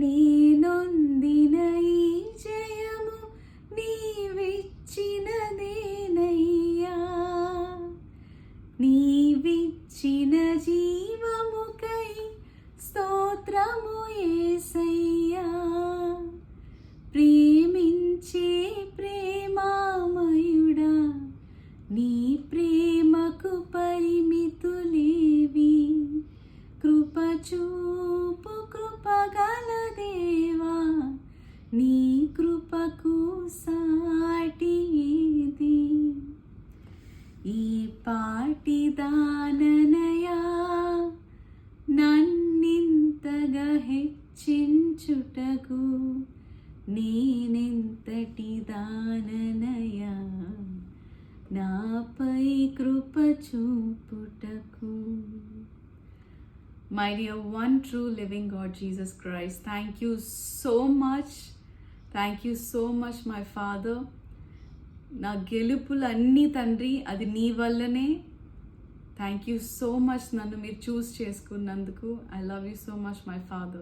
నేనొందిన ఈ జయము నీవిచ్చినదేనయ్యా, నీవిచ్చిన జీవముకై స్తోత్రము యేసయ్యా. ప్రేమించే ప్రేమామయుడా, నీ ప్రేమకు పరిమితులేవి. కృప చూపు కృపగల దేవా, నీ కృపకు సాటి ఏది. ఈ పాటి దాననయా నన్నింతగా హెచ్చించుటకు, నేనెంతటి దాననయా నాపై కృప చూపుటకు. My dear one true living God Jesus Christ, thank you so much. Thank you so much my Father. నా గెలుపులన్నీ తండ్రి అది నీ వల్లనే. థ్యాంక్ యూ సో మచ్ నన్ను మీరు చూస్ చేసుకున్నందుకు. I love you so much my father.